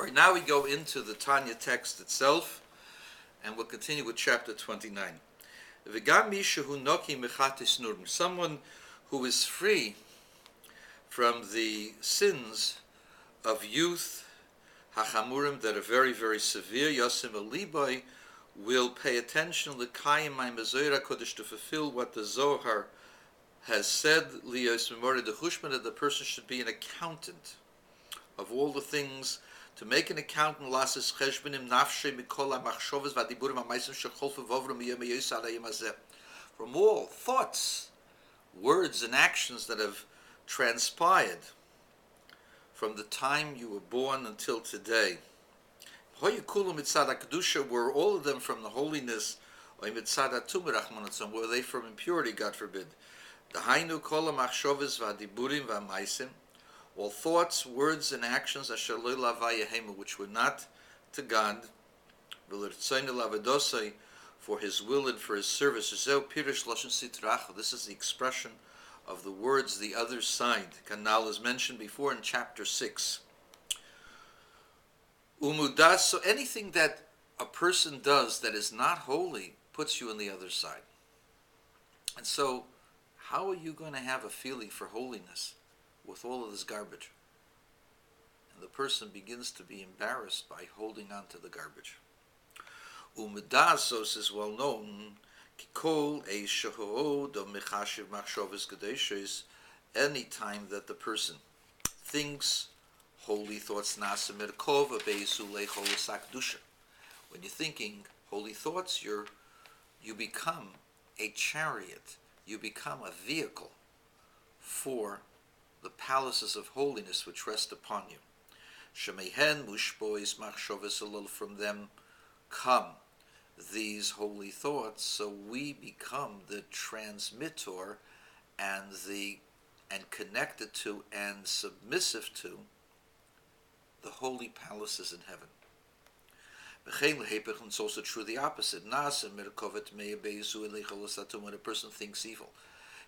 All right, now we go into the Tanya text itself, and we'll continue with chapter 29. Someone who is free from the sins of youth, hachamurim, that are very, very severe, Yosim Aliboy, will pay attention to fulfill what the Zohar has said, that the person should be an accountant of all the things, to make an accountant from all thoughts, words, and actions that have transpired from the time you were born until today. Were all of them from the holiness, or were they from impurity, God forbid? All thoughts, words, and actions which were not to God, for His will and for His service. This is the expression of the words, the other side. Kanal is mentioned before in chapter 6. Umudas, so anything that a person does that is not holy puts you on the other side. And so, how are you going to have a feeling for holiness with all of this garbage? And the person begins to be embarrassed by holding on to the garbage. Umudasos is well known. Any time that the person thinks holy thoughts, when you're thinking holy thoughts, you become a chariot, you become a vehicle for the palaces of holiness which rest upon you. From them come these holy thoughts, so we become the transmitter and connected to and submissive to the holy palaces in heaven. It's also true the opposite. When a person thinks evil,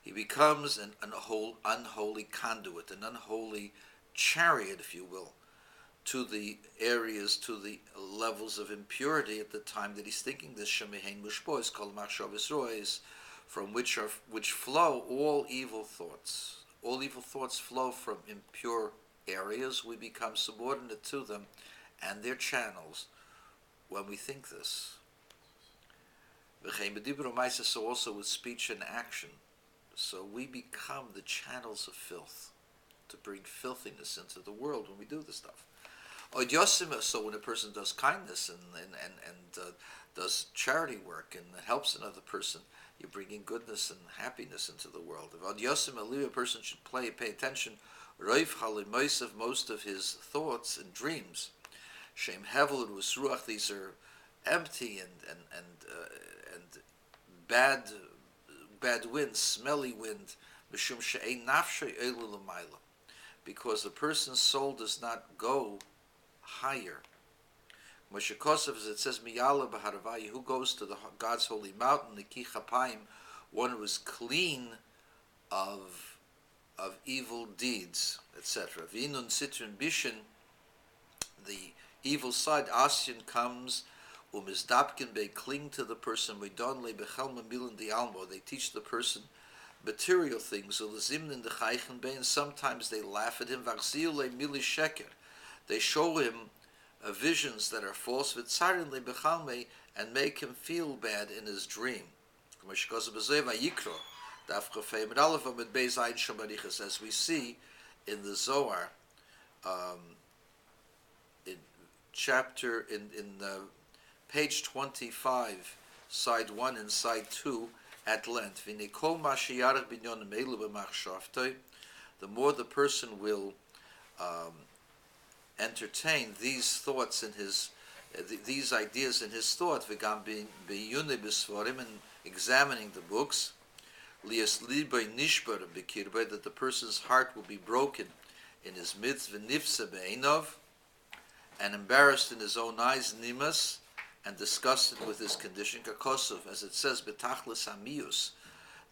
he becomes an unholy conduit, an unholy chariot, if you will, to the areas, to the levels of impurity at the time that he's thinking this. From which flow all evil thoughts. All evil thoughts flow from impure areas. We become subordinate to them and their channels when we think this. So also with speech and action. So we become the channels of filth, to bring filthiness into the world when we do this stuff. So when a person does kindness and does charity work and helps another person, you're bringing goodness and happiness into the world. A person should pay attention. Most of his thoughts and dreams, Shem Hevel and Rusruach, these are empty and bad wind, smelly wind, because the person's soul does not go higher. Moshe Kosov, as it says, Miyala B'Haravayi, who goes to God's holy mountain, Niki Chapayim, one who is clean of evil deeds, etc. V'inun Sitrin Bishin, the evil side, Asyan comes, Umizdapkin, they cling to the person, Midon Le Bechel Mamilin Di Almo, they teach the person material things, Ulazimnin the Chaychen Bein, sometimes they laugh at him, Vachziu Le Mili Sheker, they show him visions that are false, and make him feel bad in his dream. As we see in the Zohar, in page 25, side 1 and side 2, at length. The more the person will entertain these thoughts in these ideas in his thought, and examining the books, that the person's heart will be broken in his midst, and embarrassed in his own eyes, nimas, and disgusted with his condition, as it says,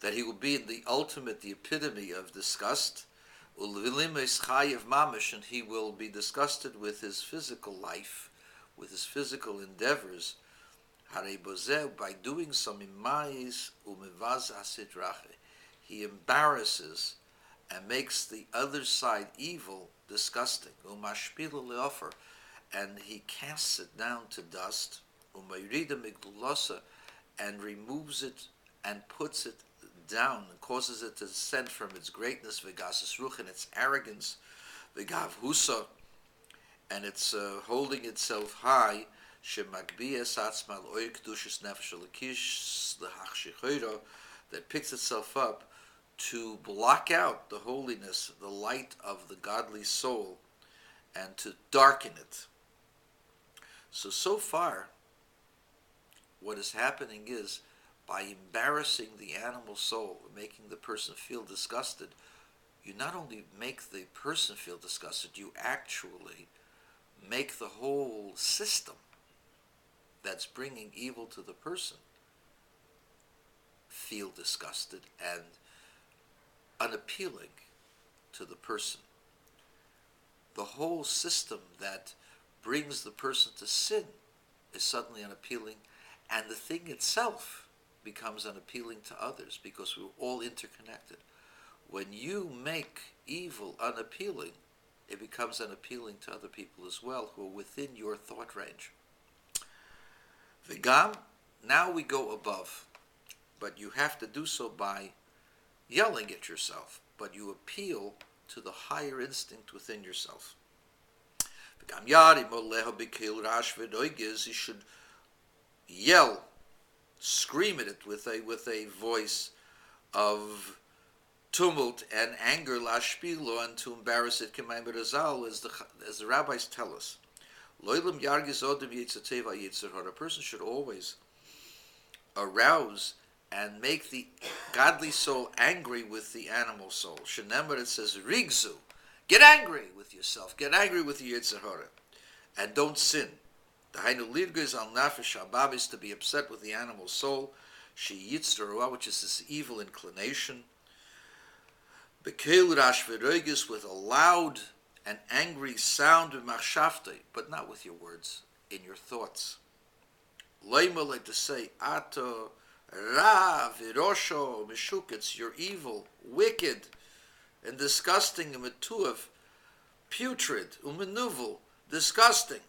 that he will be in the ultimate, the epitome of disgust, Ulvilim is chayiv mamish, and he will be disgusted with his physical life, with his physical endeavors. Harei bozeh, by doing so, mimayis umevaz asid rache, he embarrasses and makes the other side evil disgusting. Umashpilu leofer, and he casts it down to dust. Umayrida migdulasa, and removes it and puts it down and causes it to descend from its greatness, vegasis ruch, and its arrogance, vegavhusa, and it's holding itself high, shemagbias atzmal oir kedushas nefesh alakish lehachshichoiro, that picks itself up to block out the holiness, the light of the godly soul, and to darken it. So far, what is happening is, by embarrassing the animal soul, making the person feel disgusted, you not only make the person feel disgusted, you actually make the whole system that's bringing evil to the person feel disgusted and unappealing to the person. The whole system that brings the person to sin is suddenly unappealing, and the thing itself becomes unappealing to others, because we're all interconnected. When you make evil unappealing, it becomes unappealing to other people as well, who are within your thought range. V'gam, now we go above, but you have to do so by yelling at yourself, but you appeal to the higher instinct within yourself. V'gam yari moleho b'kil rash v'doigiz, you should yell, scream at it with a voice of tumult and anger, lashpilo, and to embarrass it, k'mayim berazal, as the rabbis tell us. Loilam yargiz odem yitzateva yitzarhar. A person should always arouse and make the godly soul angry with the animal soul. Shenemar, it says, rigzu, get angry with yourself, get angry with the yitzarhar, and don't sin. The hainu lirgiz al nafesh habab is to be upset with the animal soul, she yitzarhar, which is this evil inclination. Bekel rash v'roigis, with a loud and angry sound of machshavte, but not with your words, in your thoughts. Loima, like to say, ato ra v'rosho mishuketz, you're evil, wicked, and disgusting, and metuav, putrid, umenuvel, disgusting.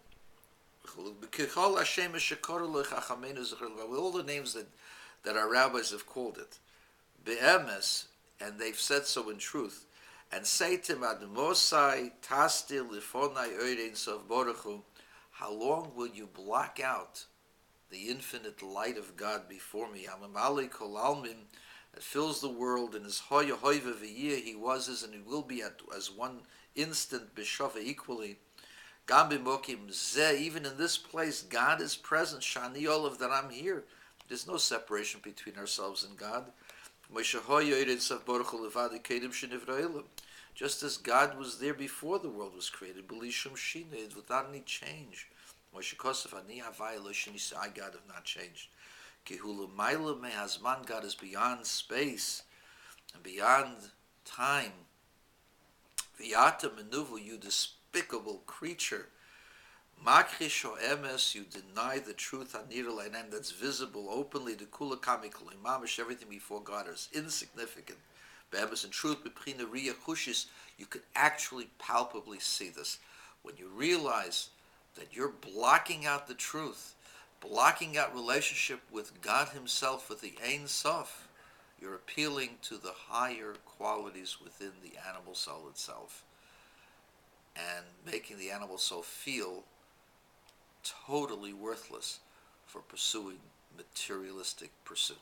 With all the names that our rabbis have called it. Be'emes, and they've said so in truth. And say to him, Admosai tastil lifonai oirein sov boruchu, how long will you block out the infinite light of God before me? Hamamali kol almin, that fills the world, and is hoya hoiva v'yeh, he was, is, and he will be as one instant b'shava equally. Gam b'mokim zeh, even in this place, God is present. Shani olav, that I'm here. There's no separation between ourselves and God. Just as God was there before the world was created, without any change. I, God, have not changed. God is beyond space and beyond time. You despicable creature. You deny the truth, that's visible openly. The kula kamikul imamish, everything before God is insignificant. Be'emes, in truth, b'prina riya chushis, you could actually palpably see this when you realize that you're blocking out the truth, blocking out relationship with God Himself, with the Ein Sof. You're appealing to the higher qualities within the animal soul itself, and making the animal soul feel totally worthless for pursuing materialistic pursuit.